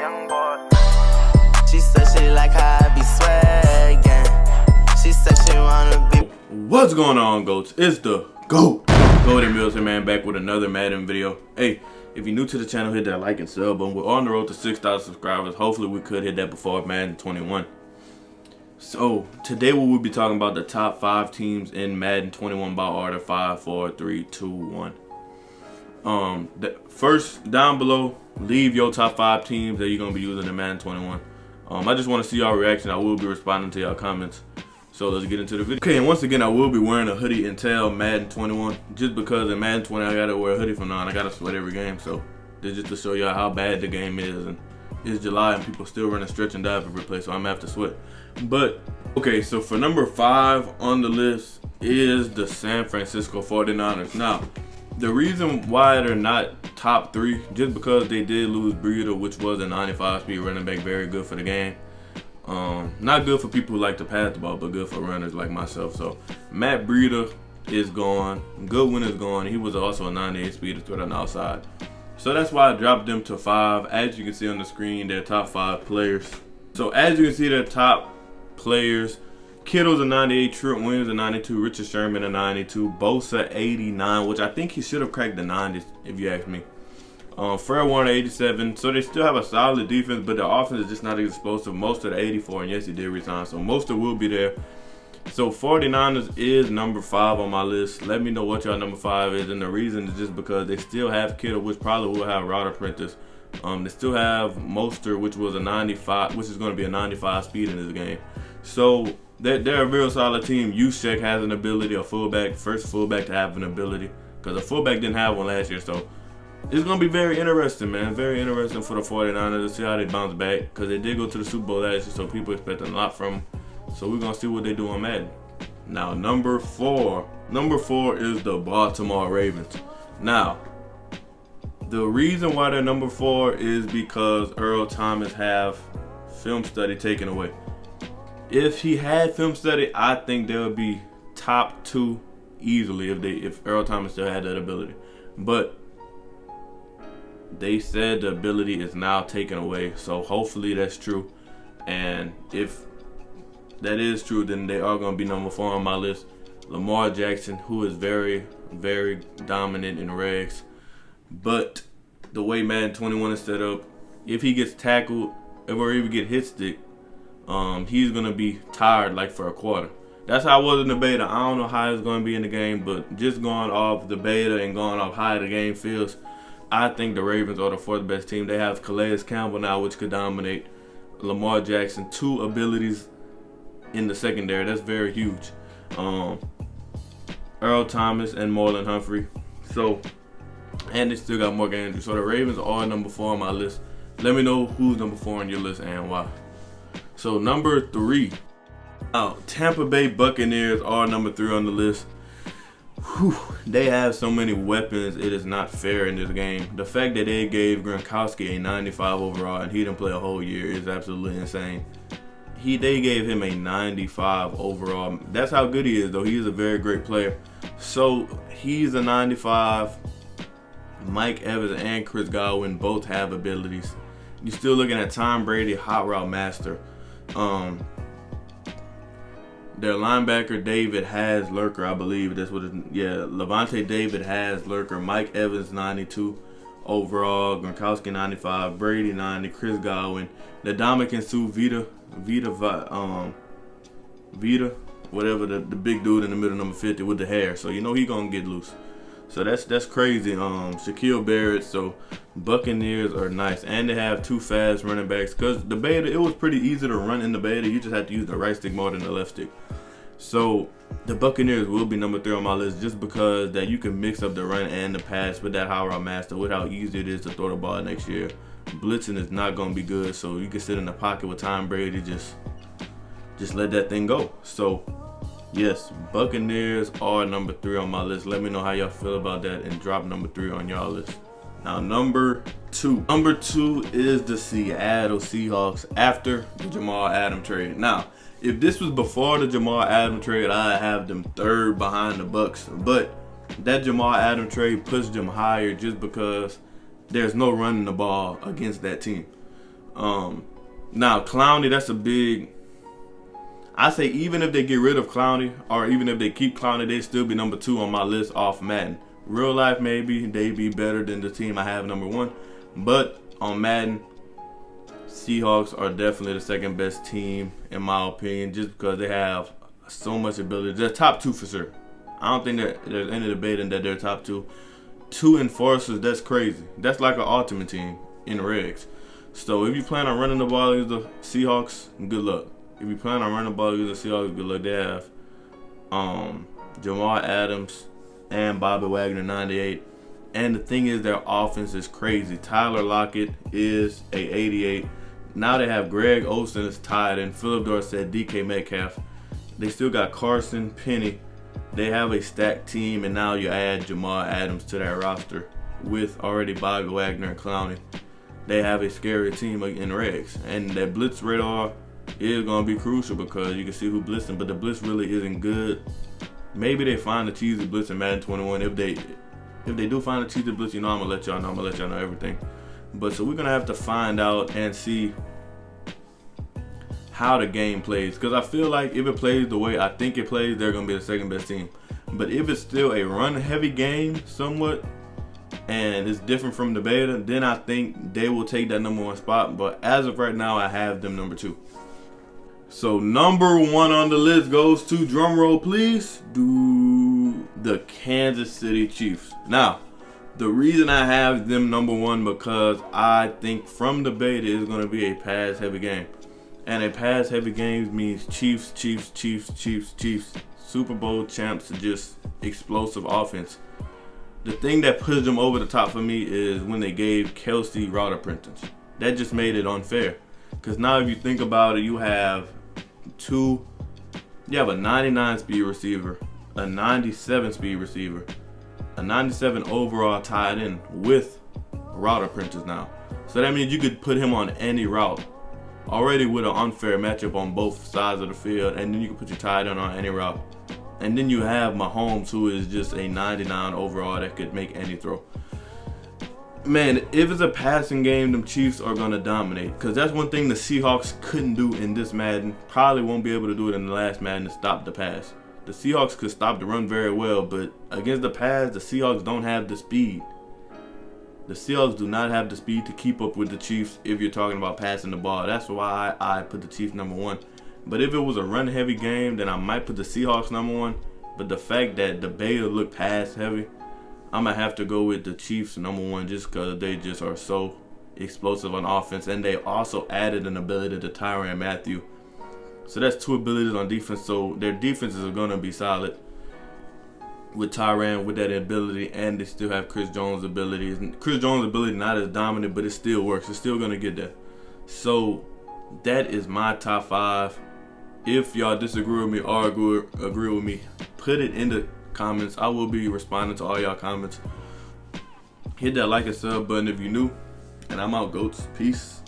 young boy. She said she like how I be swaggin'. She said she wanna be. What's going on, goats? It's the GOAT. Golden Mills here, man, back with another Madden video. Hey, if you're new to the channel, hit that like and sub button. We're on the road to 6,000 subscribers. Hopefully we could hit that before Madden 21. So today we will be talking about the top 5 teams in Madden 21 by order. 5, 4, 3, 2, 1. First, down below, leave your top 5 teams that you're gonna be using in Madden 21. I just want to see y'all reaction. I will be responding to y'all comments. So let's get into the video. Okay, and once again, I will be wearing a hoodie until Madden 21. Just because in Madden 20, I gotta wear a hoodie from now on. I gotta sweat every game. So this is just to show y'all how bad the game is. And it's July and people still running stretch and dive every play, so I'm gonna have to sweat. But okay, so for number 5 on the list is the San Francisco 49ers. Now, the reason why they're not top 3, just because they did lose Breida, which was a 95 speed running back, very good for the game. Not good for people who like to pass the ball, but good for runners like myself. So Matt Breida is gone. Goodwin is gone. He was also a 98 speed threat on the outside. So that's why I dropped them to 5. As you can see on the screen, their top 5 players. So as you can see, their top players: Kittle's a 98, Trent Williams a 92, Richard Sherman a 92, Bosa 89, which I think he should have cracked the 90s if you ask me. Fred Warner 87. So they still have a solid defense, but the offense is just not as explosive. Most of the 84, and yes, he did resign, so most of it will be there. So 49ers is number 5 on my list. Let me know what y'all number 5 is, and the reason is just because they still have Kittle, which probably will have Rod Apprentice. They still have Mostert, which was a 95, which is going to be a 95 speed in this game. So they're a real solid team. Juszczyk has an ability, a fullback, first fullback to have an ability, because a fullback didn't have one last year. So it's going to be very interesting, man. Very interesting for the 49ers to see how they bounce back, because they did go to the Super Bowl last year, so people expecting a lot from them. So we're going to see what they do on Madden. Now, number 4. Number 4 is the Baltimore Ravens. Now, the reason why they're number 4 is because Earl Thomas have film study taken away. If he had film study, I think they would be top 2 easily if Earl Thomas still had that ability. But they said the ability is now taken away, so hopefully that's true. And if that is true, then they are going to be number 4 on my list. Lamar Jackson, who is very, very dominant in regs. But the way Madden 21 is set up, if he gets tackled or even get hit stick, he's going to be tired like for a quarter. That's how I was in the beta. I don't know how it's going to be in the game, but just going off the beta and going off how the game feels, I think the Ravens are the 4th best team. They have Calais Campbell now, which could dominate. Lamar Jackson, 2 abilities in the secondary. That's very huge. Earl Thomas and Marlon Humphrey. So, and they still got Morgan Andrews. So the Ravens are number 4 on my list. Let me know who's number 4 on your list and why. So number 3. Now, Tampa Bay Buccaneers are number 3 on the list. Whew, they have so many weapons, it is not fair in this game. The fact that they gave Gronkowski a 95 overall and he didn't play a whole year is absolutely insane. They gave him a 95 overall. That's how good he is, though. He is a very great player. So he's a 95. Mike Evans and Chris Godwin both have abilities. You're still looking at Tom Brady, hot route master. Their linebacker David has Lurker, I believe. That's what it is. Yeah, Levante David has Lurker. Mike Evans 92 overall. Gronkowski 95. Brady 90. Chris Godwin. Ndamukong Suh, Vita, whatever, the big dude in the middle, number 50 with the hair. So you know he gonna get loose. So that's crazy. Shaquille Barrett. So Buccaneers are nice, and they have 2 fast running backs. Cause the beta, it was pretty easy to run in the beta. You just had to use the right stick more than the left stick. So the Buccaneers will be number 3 on my list, just because that you can mix up the run and the pass with that high route master, with how easy it is to throw the ball next year. Blitzing is not gonna be good, so you can sit in the pocket with Tom Brady, just let that thing go. So yes, Buccaneers are number 3 on my list. Let me know how y'all feel about that and drop number 3 on y'all list. Now number 2. Number 2 is the Seattle Seahawks after the Jamal Adams trade. Now, if this was before the Jamal Adams trade, I'd have them 3rd behind the Bucs. But that Jamal Adams trade pushed them higher just because there's no running the ball against that team. Now Clowney, that's a big. I say even if they get rid of Clowney, or even if they keep Clowney, they still be number 2 on my list off Madden. Real life, maybe they be better than the team I have number 1, but on Madden, Seahawks are definitely the second best team in my opinion, just because they have so much ability. They're top 2 for sure. I don't think that there's any debating that they're top 2. 2 enforcers, that's crazy. That's like an ultimate team in regs. So if you plan on running the ball against the Seahawks, good luck. If you plan on running the ball against the Seahawks, good luck. They have Jamal Adams and Bobby Wagner 98. And the thing is, their offense is crazy. Tyler Lockett is a 88. Now they have Greg Olsen is tied in, Philip Dorsett, DK Metcalf. They still got Carson, Penny. They have a stacked team, and now you add Jamal Adams to that roster with already Bobby Wagner and Clowney. They have a scary team in regs, and that blitz radar is going to be crucial because you can see who blitzing, but the blitz really isn't good. Maybe they find the cheesy blitz in Madden 21. If they do find the cheesy blitz, you know I'm going to let y'all know. I'm going to let y'all know everything. But so we're going to have to find out and see how the game plays, because I feel like if it plays the way I think it plays, they're going to be the second best team. But if it's still a run heavy game somewhat and it's different from the beta, then I think they will take that number 1 spot. But as of right now, I have them number 2. So number 1 on the list goes to, drumroll please, the Kansas City Chiefs. Now, the reason I have them number 1 because I think from the beta is going to be a pass heavy game. And a pass heavy game means Chiefs. Super Bowl champs, just explosive offense. The thing that pushed them over the top for me is when they gave Kelsey route apprentice. That just made it unfair. Because now if you think about it, you have a 99 speed receiver, a 97 speed receiver, a 97 overall tied in with route apprentice now. So that means you could put him on any route. Already with an unfair matchup on both sides of the field, and then you can put your tight end on any route. And then you have Mahomes, who is just a 99 overall that could make any throw. Man, if it's a passing game, them Chiefs are going to dominate. Because that's one thing the Seahawks couldn't do in this Madden. Probably won't be able to do it in the last Madden, to stop the pass. The Seahawks could stop the run very well, but against the pass, the Seahawks don't have the speed. The Seahawks do not have the speed to keep up with the Chiefs if you're talking about passing the ball. That's why I put the Chiefs number 1. But if it was a run-heavy game, then I might put the Seahawks number 1. But the fact that the beta looked pass-heavy, I'm going to have to go with the Chiefs number 1 just because they just are so explosive on offense. And they also added an ability to Tyrann Mathieu. So that's 2 abilities on defense. So their defenses are going to be solid with Tyrann, with that ability, and they still have Chris Jones' abilities. Chris Jones' ability not as dominant, but it still works. It's still going to get there. So that is my top 5. If y'all disagree with me or agree with me, put it in the comments. I will be responding to all y'all comments. Hit that like and sub button if you're new. And I'm out, goats. Peace.